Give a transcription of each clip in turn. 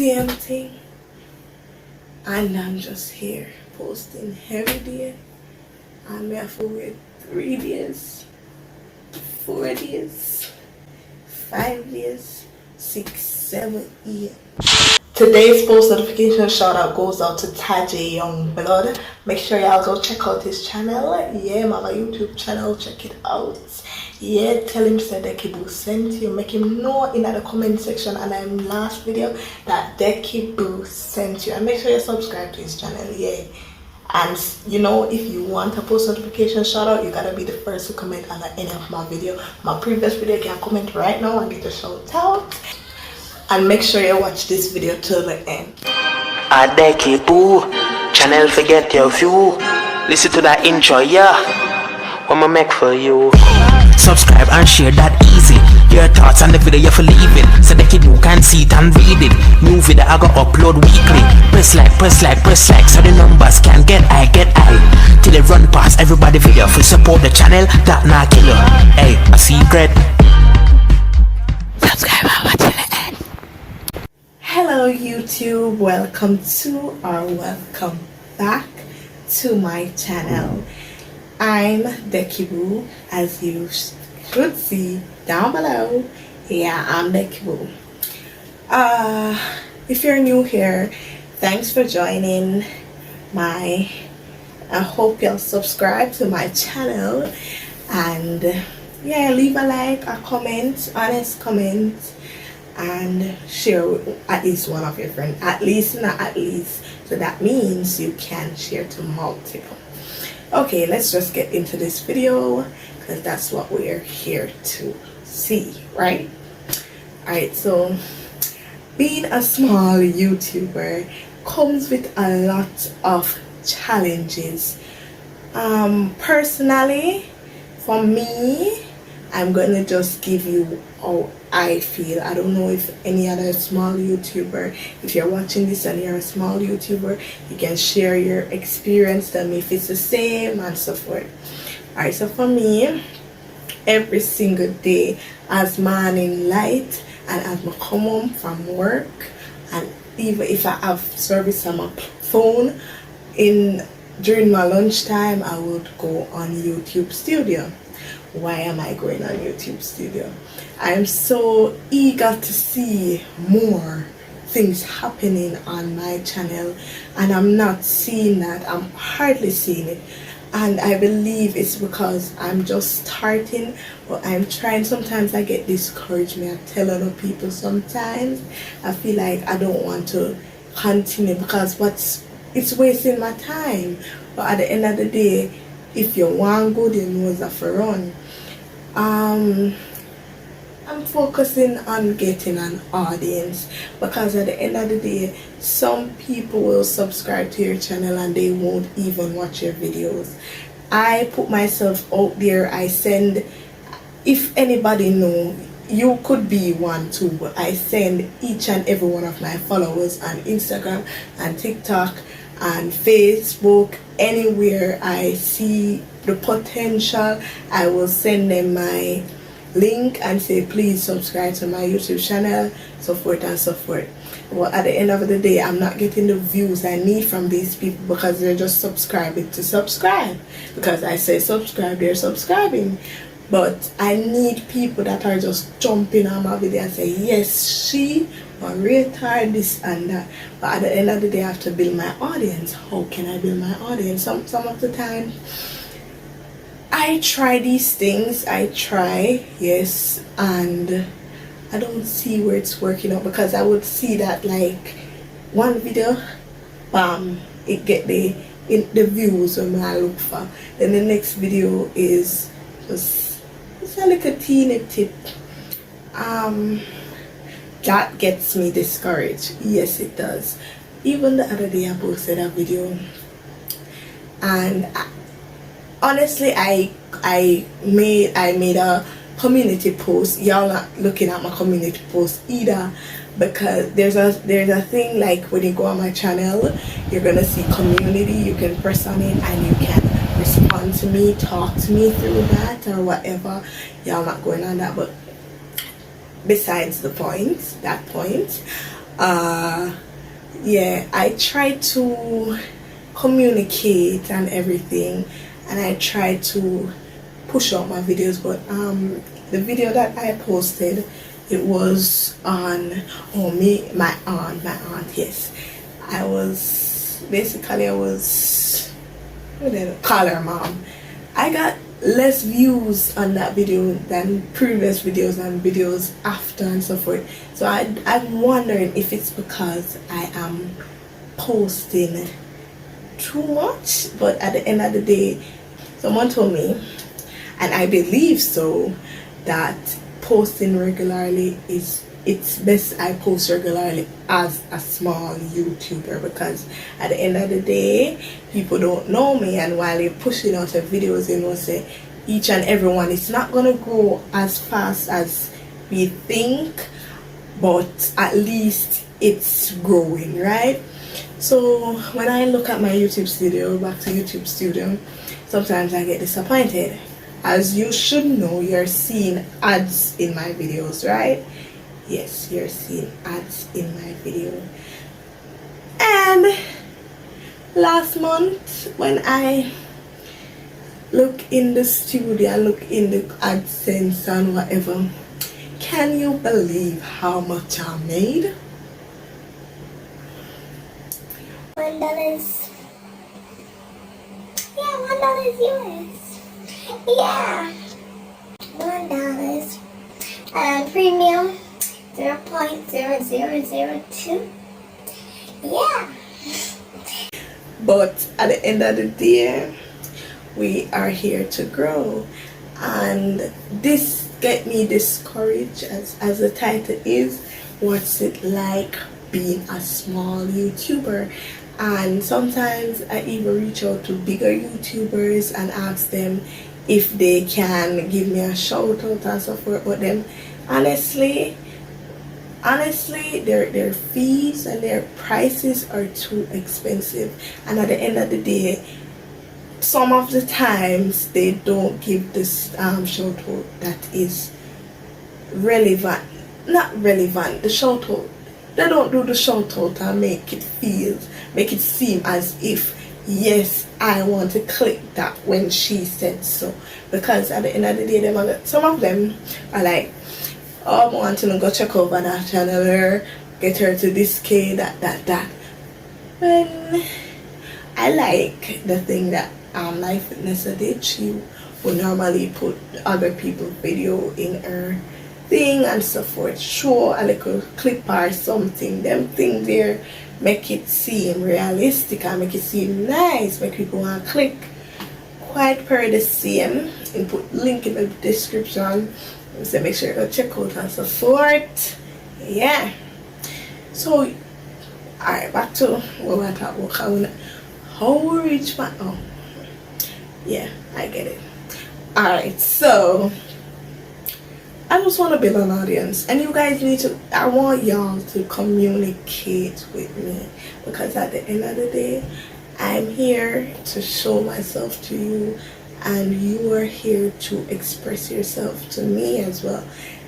damn thing, and I'm just here posting every day, and me have to wait 3 days, 4 days, 5 days, 6, 7, 8. Today's post notification shout out goes out to Tajay Youngblood. Make sure y'all go check out his channel. Yeah, my YouTube channel, check it out. Yeah, tell him said Dekiboo sent you. Make him know in the comment section and in last video that Dekiboo sent you. And make sure you subscribe to his channel. Yeah. And you know, if you want a post notification shout out, you gotta be the first to comment on any of my video. My previous video, you can comment right now and get a shout out. And make sure you watch this video till the end. Dekiboo channel, forget your view. Listen to that intro, yeah. What I make for you. Subscribe and share that easy. Your thoughts on the video you for leaving, so Dekiboo can see it and read it. New video I go upload weekly. Press like, so the numbers can get high. Till they run past everybody video. For support the channel, that not kill you. Hey, a secret. Subscribe and watch till the end. Hello YouTube, welcome back to my channel. I'm Dekiboo, as you should see down below. Yeah, I'm Dekiboo. If you're new here, thanks for joining I hope you'll subscribe to my channel and yeah, leave a like, a comment, honest comment, and share with at least one of your friends. At least, not at least, so that means you can share to multiple. Okay, let's just get into this video because that's what we're here to see, right? Alright, so being a small YouTuber comes with a lot of challenges. Personally, for me, I'm gonna just give you how I feel. I don't know if any other small YouTuber, if you're watching this and you're a small YouTuber, you can share your experience, tell me if it's the same and so forth. Alright, so for me, every single day as morning light and as I come home from work, and even if I have service on my phone during my lunchtime, I would go on YouTube Studio. Why am I going on YouTube Studio? I am so eager to see more things happening on my channel, and I'm not seeing that. I'm hardly seeing it, and I believe it's because I'm just starting, but I'm trying. Sometimes I get discouraged. I tell other people sometimes I feel like I don't want to continue because it's wasting my time. But at the end of the day, if you want good, you know it's a run. I'm focusing on getting an audience because at the end of the day, some people will subscribe to your channel and they won't even watch your videos. I put myself out there. I send, if anybody know, you could be one too, but I send each and every one of my followers on Instagram and TikTok and Facebook, anywhere I see the potential, I will send them my link and say please subscribe to my YouTube channel, so forth and so forth. Well, at the end of the day, I'm not getting the views I need from these people because they're just subscribing to subscribe. Because I say subscribe, they're subscribing. But I need people that are just jumping on my video and say yes, she or retard this and that. But at the end of the day, I have to build my audience. How can I build my audience? Some of the time I try these things, yes, and I don't see where it's working out, because I would see that like one video, bam, it get the views when I look for. Then the next video is just it's a little teeny tip. That gets me discouraged. Yes, it does. Even the other day I posted a video, and honestly, I made a community post. Y'all not looking at my community post either, because there's a thing like when you go on my channel, you're gonna see community. You can press on it and you can respond to me, talk to me through that or whatever. Y'all not going on that, but besides the point, Yeah, I try to communicate and everything, and I try to push out my videos, but the video that I posted, it was on my aunt, yes. I was call her mom. I got less views on that video than previous videos and videos after and so forth. So I'm wondering if it's because I am posting too much. But at the end of the day, someone told me, and I believe so, that posting regularly it's best I post regularly as a small YouTuber, because at the end of the day, people don't know me, and while you're pushing out the videos, you know, say each and every one, it's not gonna grow as fast as we think, but at least it's growing, right? So when I look at my YouTube studio, back to YouTube studio, sometimes I get disappointed. As you should know, you're seeing ads in my videos, right? Yes, you're seeing ads in my video. And last month, when I look in the studio, I look in the AdSense and whatever, can you believe how much I made? $1. Yeah, $1 is yours. Yeah, $1. Premium 0.0002. Yeah. But at the end of the day, we are here to grow, and this get me discouraged, as the title is, what's it like being a small YouTuber? And sometimes I even reach out to bigger YouTubers and ask them if they can give me a shout out and so forth, but then honestly their fees and their prices are too expensive, and at the end of the day, some of the times they don't give this shout out that is relevant. Not relevant, the shout out, they don't do the shout out and make it seem as if, yes, I want to click that when she said so. Because at the end of the day, some of them are like, oh, I want to go check over that channel, or get her to this K, that. When I like the thing that Life Fitness did, she would normally put other people's video in her thing and so forth, show a little clip or something. Them things there make it seem realistic and make it seem nice, make people want to click. Quite per the same, and put link in the description, so make sure you go check out and so forth. Yeah. So alright, back to what we're talking about, how we reach my yeah, I get it. Alright, so I just want to build an audience, and you guys I want y'all to communicate with me, because at the end of the day, I'm here to show myself to you, and you are here to express yourself to me as well.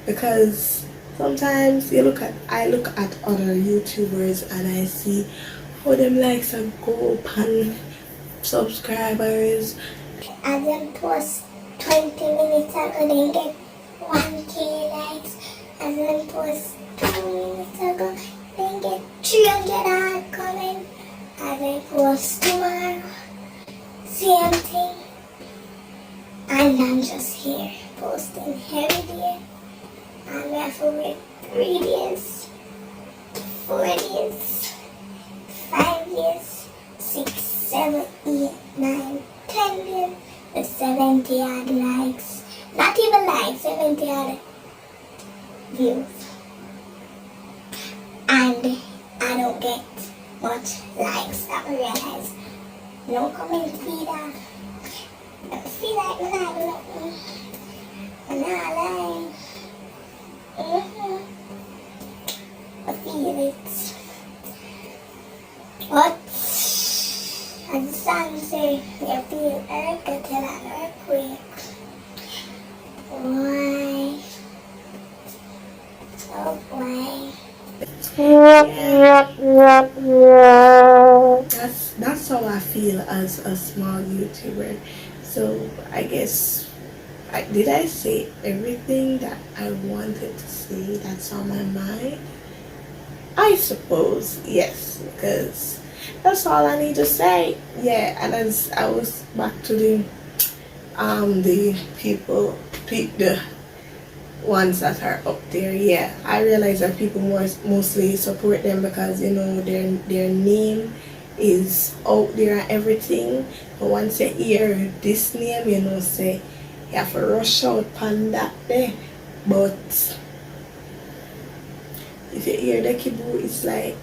Because sometimes I look at other YouTubers and I see how them likes and go up and subscribers. I then post 20 minutes ago, then get 1K likes. And then post 2 minutes ago, then get 300 odd comments. And then post tomorrow, same thing. And I'm just here posting every day. I'm there for 3 days, 4 days, 5 days, 6, 7, 8, 9, 10 days with 70 odd likes. Not even likes, 70 odd views. And I don't get much likes. I realize no comments either. I feel like when I do nothing, when I lie, I feel it. What? As the song says, you feel earth until an earthquake. Why? Oh, why? Yeah, a small YouTuber. So I guess did I say everything that I wanted to say that's on my mind? I suppose yes, because that's all I need to say. Yeah, and as I was back to the people, the ones that are up there. Yeah, I realize that people mostly support them because you know their name is out there and everything. But once you hear this name, you know, say you have to rush out on that there. But if you hear Dekiboo, it's like,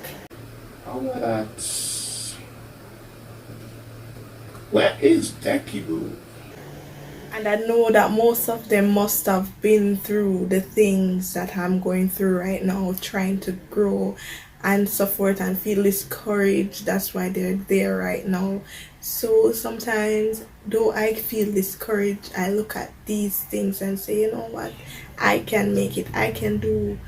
Oh, that's... Where is Dekiboo? and I know that most of them must have been through the things that I'm going through right now, trying to grow and so forth and feel discouraged. That's why they're there right now. So sometimes, though I feel discouraged, I look at these things and say, you know what, I can make it. I can do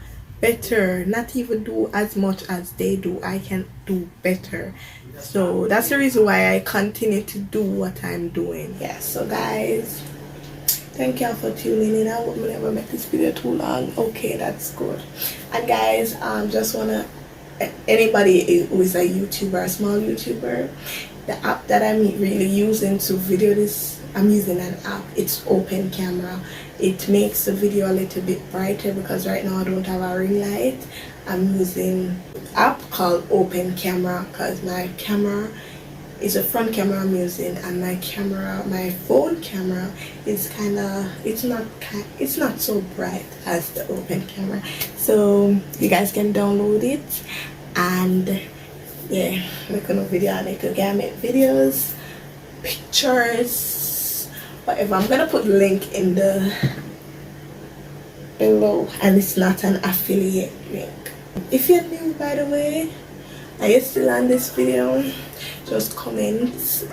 better, not even do as much as they do. I can do better. So that's the reason why I continue to do what I'm doing. Yeah, so guys, thank y'all for tuning in. I hope I never make this video too long. Okay, that's good. And guys, just wanna, anybody who is a YouTuber, a small YouTuber, the app that I'm really using to video this, I'm using an app. It's Open Camera. It makes the video a little bit brighter because right now I don't have a ring light. I'm using an app called Open Camera because my camera is a front camera I'm using, and my phone camera is it's not so bright as the Open Camera. So you guys can download it, and yeah, make a video and make videos, pictures, whatever. I'm gonna put the link in the below, and it's not an affiliate link. If you're new, by the way, are you still on this video, just comment.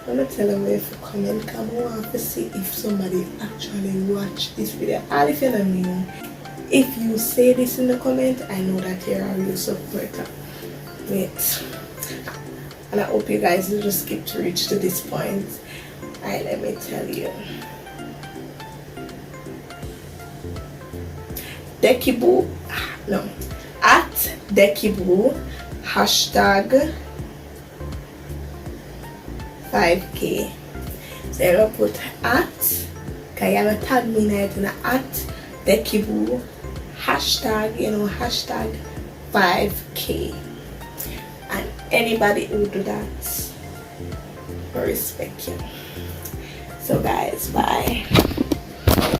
I'm gonna tell them if you comment, because I want to see if somebody actually watched this video. And if you're not new, if you say this in the comment, I know that you're a real supporter. Wait, and I hope you guys will just keep to reach to this point. Alright, let me tell you. Dekiboo, no, at Dekiboo, hashtag 5K. So you're gonna put at, because you're gonna tag me in it, at Dekiboo, hashtag, hashtag 5K. And anybody who do that, I respect you. So guys, bye.